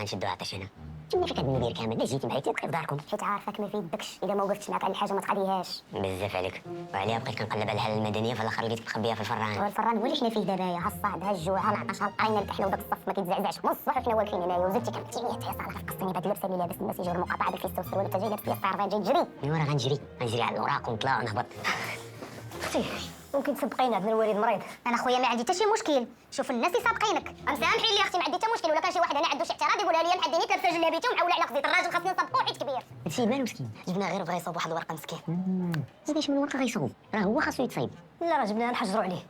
نشدو عطش هنا. كملي فيك هاد المدير كامل، لا جيتي معايا تبقي في داركم. حيت عارفك ما في يدكش، اذا ما وقفتش معاك على الحاجه ما تقضيهاش. بزاف عليك. وعليها بقيت كنقلب على الحاله المدنيه في الاخر لقيتك مخبيه في الفران. والفران هو اللي حنا فيه دابا، ها الصعد ها الجوع ها العطش ها القرينه اللي حنا وداك الصف ما كيتزعزعش من الصباح وحنا واقفين هنايا. وزدتي كنتي يا صالح قصني بهاد اللبسه اللي لابس المسيج والمقاطعه بالفيستو والسروال وانت جاي لابس لي الطير جاي تجري. ايوا راه غنجري على الاوراق ونطلع ونهبط. اختي ممكن تسبقينا عندنا الوالد مريض. انا خويا ما عندي حتى شي مشكل، شوف الناس اللي سابقينك. مسامحين لي اختي ما عندي حتى مشكل، ولا كان شي واحد هنا عنده شي اعتراض يقولها لي محديني لابسه جلابيته ومعوله على خزيت الراجل خاصني نسبقو حيت كبير. هادشي يبان مسكين. جبنا غير بغا يصوب واحد الورقه مسكين. زيد من الورقه غيصوب، راه هو خاصو يتصيب. لا راه جبناه نحجروا عليه.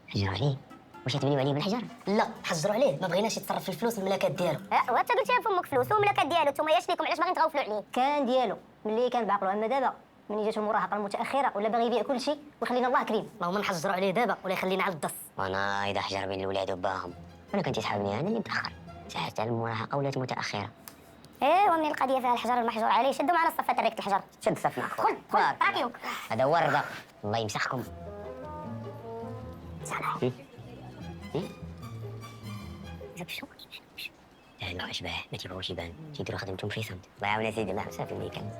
حجروا عليه؟ واش تبنيو عليه بالحجر؟ لا حجروا عليه، ما بغيناش يتصرف في الفلوس والملكات ديالو. وانت قلتيها فمك فلوس والملكات ديالو، نتوما ياش ليكم علاش باغيين تغوفلوا عليه؟ كان ديالو ملي كان بعقلو، اما دابا ملي جات المراهقه المتاخره ولا باغي يبيع كل شيء ويخلينا الله كريم. اللهم نحجروا عليه دابا ولا يخلينا على الدص. وانا اذا حجر بين الولاد وباهم انا كنت تحابني انا اللي متاخر. حتى المراهقه ولات متاخره. ايوا من القضيه فيها الحجر المحجور عليه، شدوا معنا الصفات ريكه الحجر. شد الصف معك. خذ راكيوك. هذا هو الرضا. الله يمسحكم. صالح شو لا اشباه ما تيبغوش يبان، تيديروا خدمتهم في صمت. الله يعاون سيدي الله يحسن في الميكان.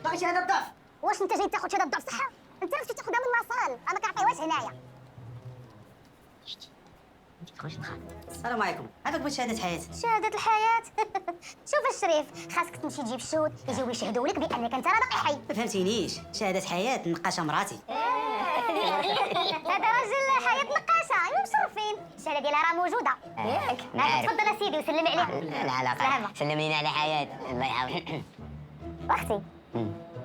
باغي شهاده الضعف. واش انت جاي تاخذ شهاده الضعف صح؟ انت راه تاخذها من لاصال، انا كنعطيوهاش هنايا. السلام عليكم، هذاك بغيت شهادة حياة. شهادة الحياة؟ شوف الشريف، خاصك تمشي تجيب الشهود يجيو يشهدوا لك بانك انت راه باقي حي. ما فهمتينيش، شهادة حياة نقاشة مراتي. هذا راجل حياة نقاشة، ايوا مشرفين، الشهادة ديالها راه موجودة. ياك؟ تفضل اسيدي وسلم عليه. لا علاقة، سلم لينا على حياة الله يعاون. اختي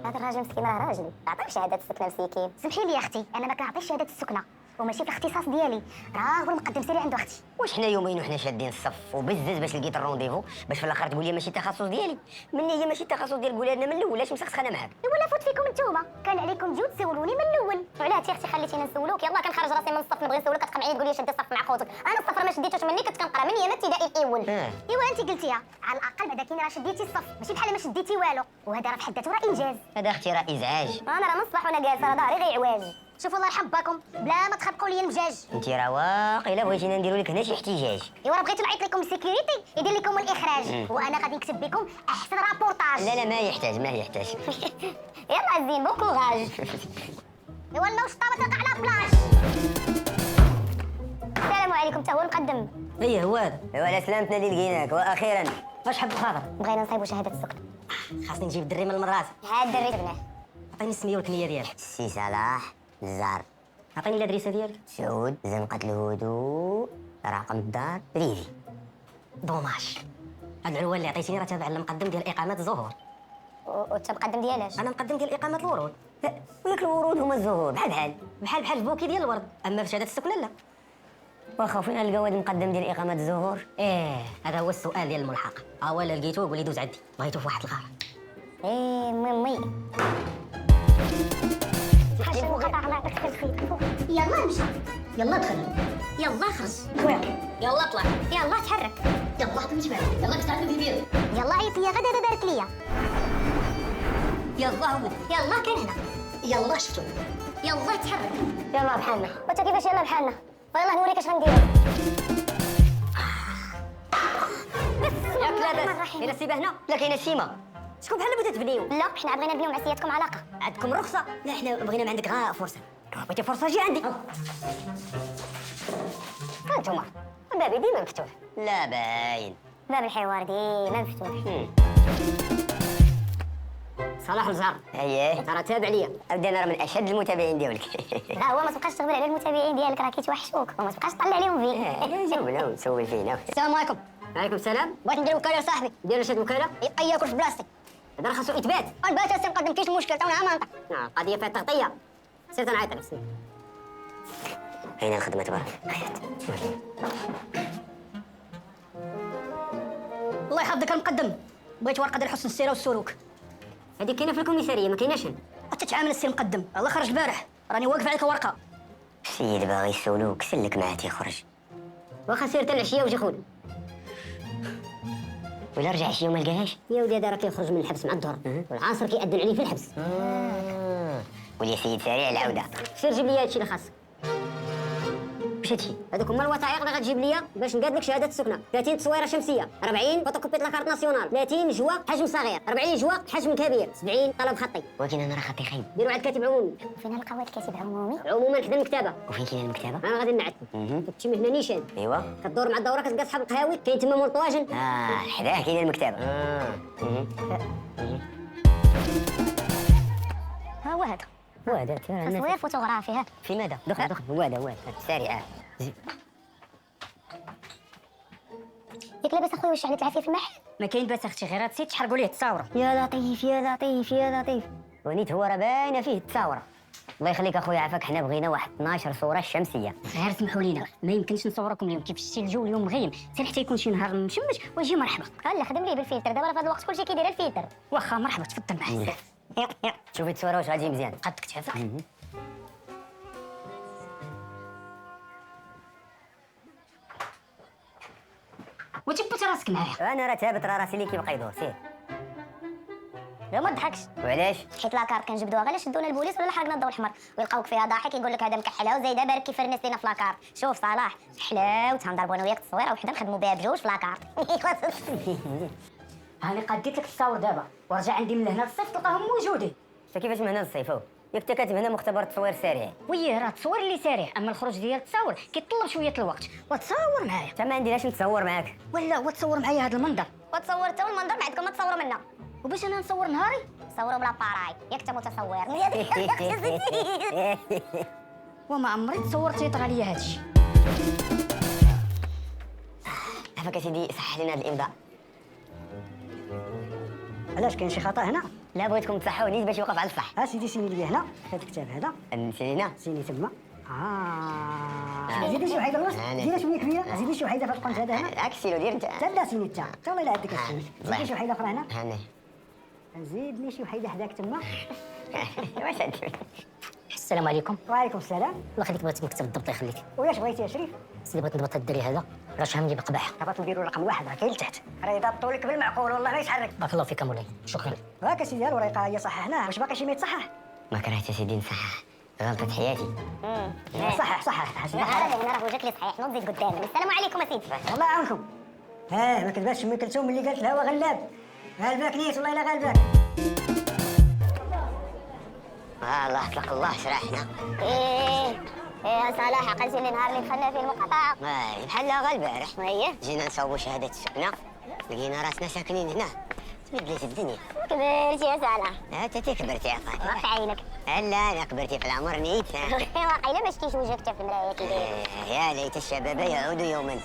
هذا الراجل مسكين راه راجل، عطيه شهادة السكنة مسكين. سمحي لي اختي، انا ما كنعطيش شهادة السكنة وماشي في الاختصاص ديالي، راه هو المقدم سيري عند اختي. واش حنا يومين وحنا شادين الصف وبزز باش لقيت الرونديفو باش في الاخر تقول لي ماشي التخصص ديالي. مني هي ماشي التخصص ديال قولها لنا من الاول، اش مسخسخانه معاك؟ ولا فوت فيكم نتوما، كان عليكم تجيو تسولوني من الاول. وعلاه يا اختي خليتينا نسولوك؟ يلاه كنخرج راسي من الصف نبغي نسولك كتقمعيني تقولي شدي الصف مع خوتك. انا الصف راه ما شديتوش مني، كنت كنقرا من ايام ابتدائي الاول. ايوا انت قلتيها على الاقل بعدا كاين راه شديتي الصف ماشي بحال ما شديتي والو، وهذا راه في حد ذاته راه انجاز. هذا اختي راه ازعاج. انا راه من الصباح وانا جالسه راه ظهري غيعواج. شوفوا الله يرحم باكم بلا ما تخبقوا لي المجاج. انت راه واقيلا بغيتينا نديروا لك هنا شي احتجاج. ايوا راه بغيتو نعيط لكم السيكوريتي يدير لكم الاخراج وانا غادي نكتب بكم احسن رابورتاج. لا ما يحتاج ما يحتاج. يلا زين بو كوراج. ايوا لنا وشطابه تلقى على بلاش. السلام عليكم، تا هو المقدم. ايه هو هذا. ايوا على سلامتنا اللي لقيناك واخيرا. واش حب الخاطر؟ بغينا نصايبوا شهاده السكن. خاصني نجيب الدري من المدرسة. هاد الدري جبناه. عطيني السمية والكنية ديالك. سي صلاح الزهر. عطيني الادريسة ديالك. سعود زنقة الهدوء رقم الدار ريفي. دوماج، هاد العنوان اللي عطيتيني راه تابع للمقدم ديال اقامة الزهور. وانت مقدم ديالاش؟ انا مقدم ديال اقامة الورود. وياك الورود هما الزهور بحال بحال البوكي ديال الورد، اما في شهادة السكنة لا. واخا فين نلقاو هاد المقدم ديال اقامة الزهور؟ هذا هو السؤال ديال الملحق. ولا لقيتوه قول لي دوز عندي، بغيتو في واحد الغار. مي حاجه مقاطعه الله يعطيك الخير. يلا امشي، يلا دخل، يلا خرج، يلا طلع، يلا تحرك، يلا حط المجمع، يلا كتعرف في بيرو، يلا عيط ليا غدا بارك ليا، يلا هو، يلا كان هنا، يلا شفتو، يلا تحرك، يلا بحالنا. وانت كيفاش يلا بحالنا؟ يلا نوريك اش غنديرو. ياك لاباس، كاينه سيبه هنا؟ لا كاينه سيما. شكون بحال بغيتو تبنيو؟ لا حنا بغينا نبنيو مع سيادتكم علاقه. عندكم رخصه؟ لا حنا بغينا من عندك غا فرصه. بغيتي فرصه جي عندي. هانتوما الباب ديما مفتوح. لا باين. باب الحوار ديما مفتوح. صلاح الزهر. اييه ترى تابع ليا. ابدا انا راه من اشد المتابعين ديالك. لا هو ما تبقاش تغبر على المتابعين ديالك راه كيتوحشوك وما تبقاش تطلع عليهم فيك. جاوبنا ونسول فينا. السلام عليكم. وعليكم السلام. بغيت ندير وكاله لصاحبي. ديروا شاد وكاله؟ يبقى ياكل في بلاصتي. هذا راه خاصو اثبات. البات السي مقدم كاينش مشكل تونا منطق. القضيه فيها تغطيه. سير تنعيط لك سير. اين الخدمه تبارك؟ الله يحفظك المقدم. بغيت ورقه ديال حسن السيره والسلوك. هذه كاينه في الكوميساريه ما كايناش هنا. تتعامل السي مقدم. الله خرج البارح راني واقف عليك ورقه. السيد باغي يسولوك سلك معاه تيخرج. واخا سير حتى العشيه وجي خذ. ولا رجع شي يوم ما لقاهاش. يا ولدي هذا راه كيخرج من الحبس مع الظهر والعصر كيأذن عليه في الحبس. ولي سيد سريع العوده. سير جيب لي هادشي اللي خاصك. واش هادشي؟ هذوك هما الوثائق اللي غتجيب ليا باش نقاد لك شهاده السكنه. 30 تصويره شمسيه، 40 فوتوكوبي لاكارت ناسيونال، 30 جوا حجم صغير، 40 جوا حجم كبير، 70 طلب خطي. ولكن انا راه خطي خايب. ديروا عند كاتب عمومي. فين نلقاو هاد الكاتب عمومي؟ عموما حدا المكتبه. وفين كاين المكتبه؟ انا غادي نعت. هادشي من هنا نيشان. ايوا. كدور مع الدوره كتلقى صحاب القهاوي كاين تما مول طواجن. حداه كاين المكتبه. ها هو هذا هذا تصوير فوتوغرافي. ها في ماذا؟ دخل هو هذا سارع. ياك لاباس اخويا واش عليك العافيه في المحل؟ ما كاين باس اختي، غير هادشي تحرقوا ليه التصاوره. يا لطيف يا لطيف يا لطيف. ونيت هو راه باينه فيه التصاوره. الله يخليك اخويا عافاك، حنا بغينا واحد 12 صوره شمسيه. غير سمحوا لينا، ما يمكنش نصوركم اليوم كيف شتي الجو اليوم مغيم، حتى حتى يكون شي نهار مشمس ويجي مرحبا. لا خدم لي بالفلتر، دابا راه في هذا الوقت كلشي كيدير الفلتر. واخا مرحبا، تفضل معايا. شوفي التصويره واش غادي مزيان. قدك تعافاك. وتبت راسك معايا. انا راه ثابت، راه راسي اللي كيبقى يدور. سير. لا ما تضحكش، وعلاش؟ حيت لاكارت كنجبدوها غير شدونا البوليس ولا حرقنا الضوء الحمر ويلقاوك فيها ضاحك يقول لك هذا مكحله وزايده بارك كيفرنس لينا في لاكارت. شوف صلاح حلاوت غنضربوا انا وياك التصويره وحده نخدموا بها بجوج في لاكارت. هاني قديت لك التصاور دابا ورجع عندي من هنا للصيف تلقاهم موجودين. انت كيفاش من هنا للصيف؟ ياك انت كاتب هنا مختبر تصوير سريع. ويه راه التصوير اللي سريع، اما الخروج ديال التصاور كيطلب شويه الوقت. وتصور معايا انت ما عندناش نتصور معاك. ولا وتصور معايا هذا المنظر. وتصور تا المنظر ما عندكم ما تصوروا منا. وباش انا نصور نهاري صوروا بلا باراي ياك انت متصور. وما عمري تصورت يطغى ليا هادشي. عافاك سيدي صحح لنا هذا الامضاء. علاش كاين شي خطا هنا؟ لا بغيتكم تصحوا نيت باش يوقف على الصح. ها سيدي سيني لي هنا هذا الكتاب هذا. نسينا. سيني تما. زيدي شي وحيده الوسط، زيدي شويه كبيره، زيدي شي وحيده في القنت هذا هنا. عكسيلو دير انت. لا سيني انت والله الا عندك السيني. الله زيدي شي وحيده اخرى هنا. هاني. زيد لي شي وحيده حداك تما. واش هادشي؟ السلام عليكم. وعليكم السلام. الله يخليك بغيت نكتب الضبط الله يخليك. وياش بغيتي يا شريف؟ سيدي بغيت نضبط الدري هذا راه شهم لي بقباح. بغيت نديرو رقم واحد راه كاين لتحت، راه يضبطوا لك بالمعقول والله ما يتحرك. بارك الله فيك مولاي، شكرا. هاك سيدي الورقه هي صححناها، واش باقي شي ما يتصحح؟ ما كرهت سيدي نصحح، غلطة حياتي. صحح لا انا راه وجهك لي صحيح، نوض زيد قدامي. السلام عليكم يا سيدي. الله يعاونكم. ما كذباتش ام كلثوم اللي قالت الهوا غلاب. غالباك نيت والله الا غالباك. الله يطلق الله شرحنا. ايه يا صلاح عقلتي لي نهار اللي دخلنا فيه المقاطعه. بحال غير البارح. اييه جينا نصاوبوا شهادة السكنة، لقينا راسنا ساكنين هنا. تبدلت الدنيا. كبرتي يا صلاح. انت كبرتي يا فاطمة. واقع عينك. لا انا كبرتي في العمر نيت. واقيلا ما شتيش وجهك في المرايه كي داير. يا ليت الشباب يعود يوما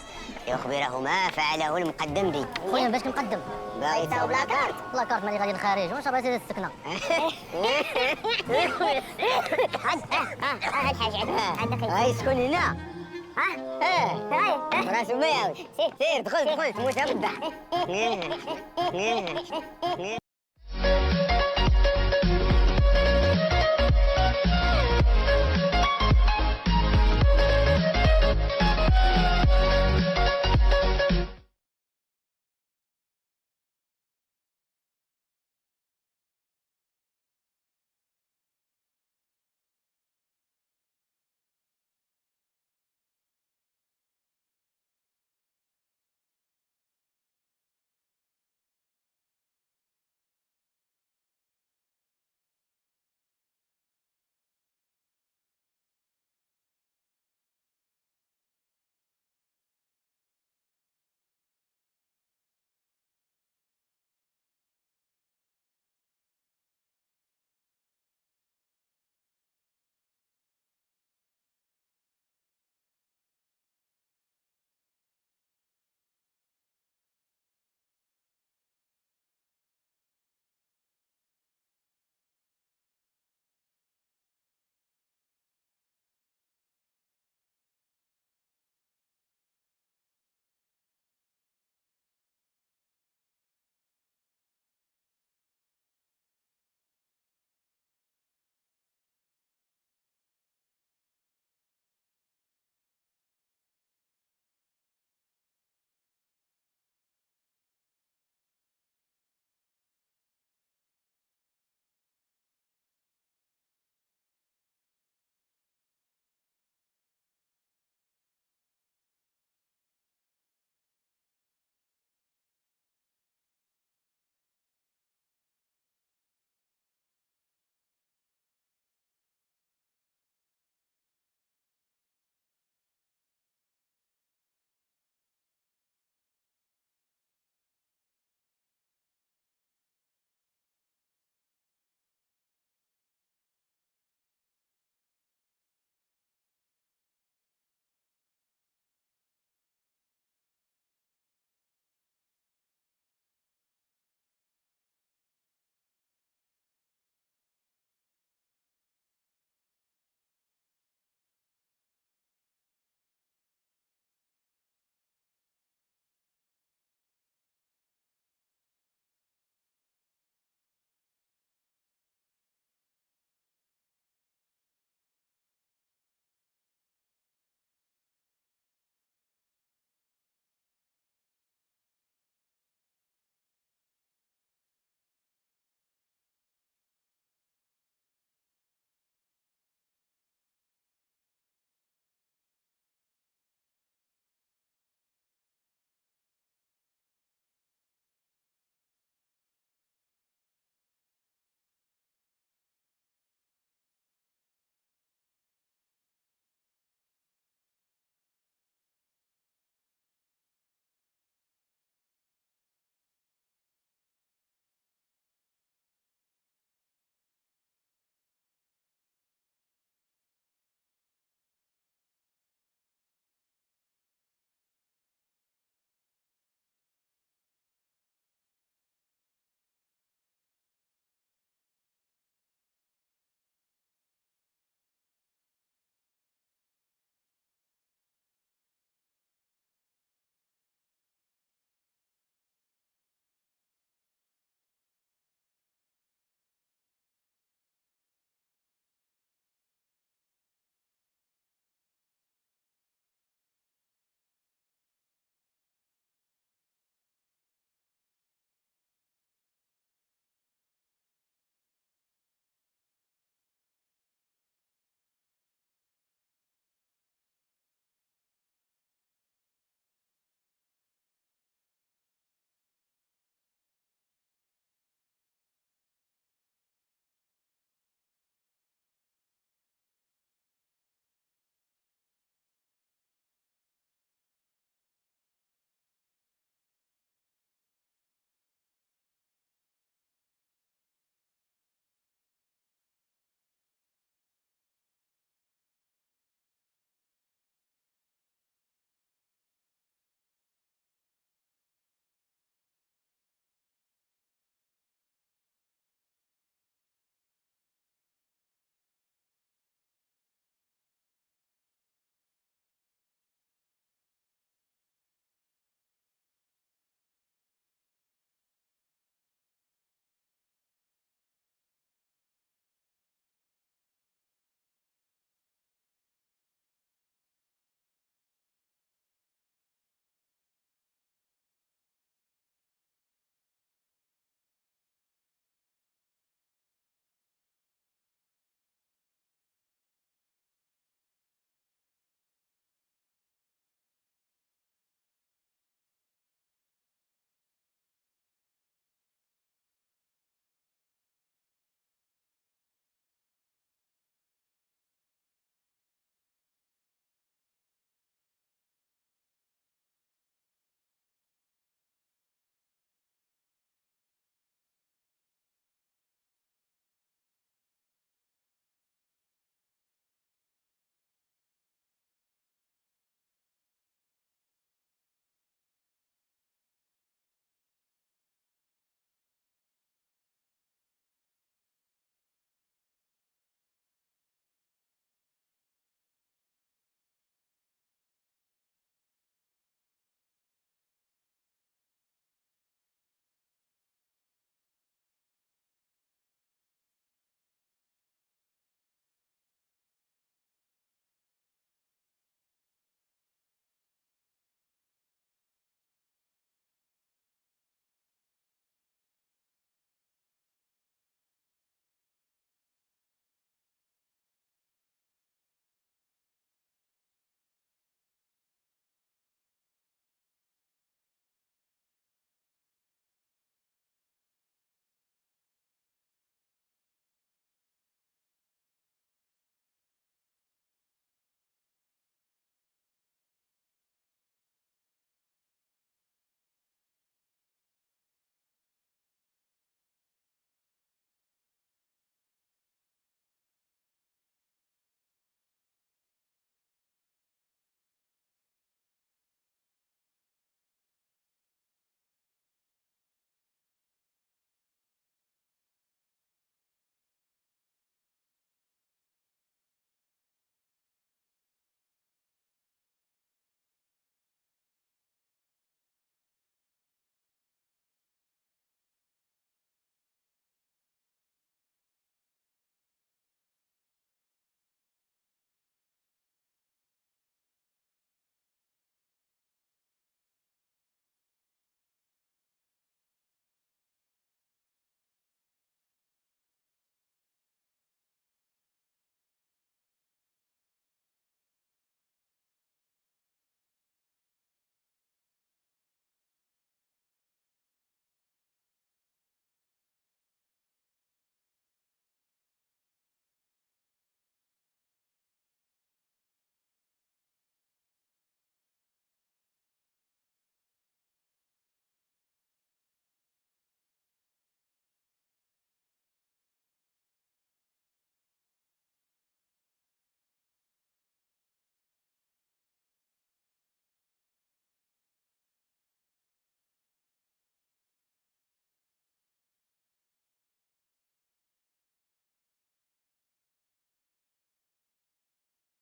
يخبره ما فعله المقدم بي. خويا باش نقدم باغي تصاوب لاكارت؟ لاكارت مالي غادي للخارج واش بغيتي السكنه. هاد الحاجه عندك. هاي سكن هنا. هاي راسو ما يعاود. سير دخل تموت بالضحك.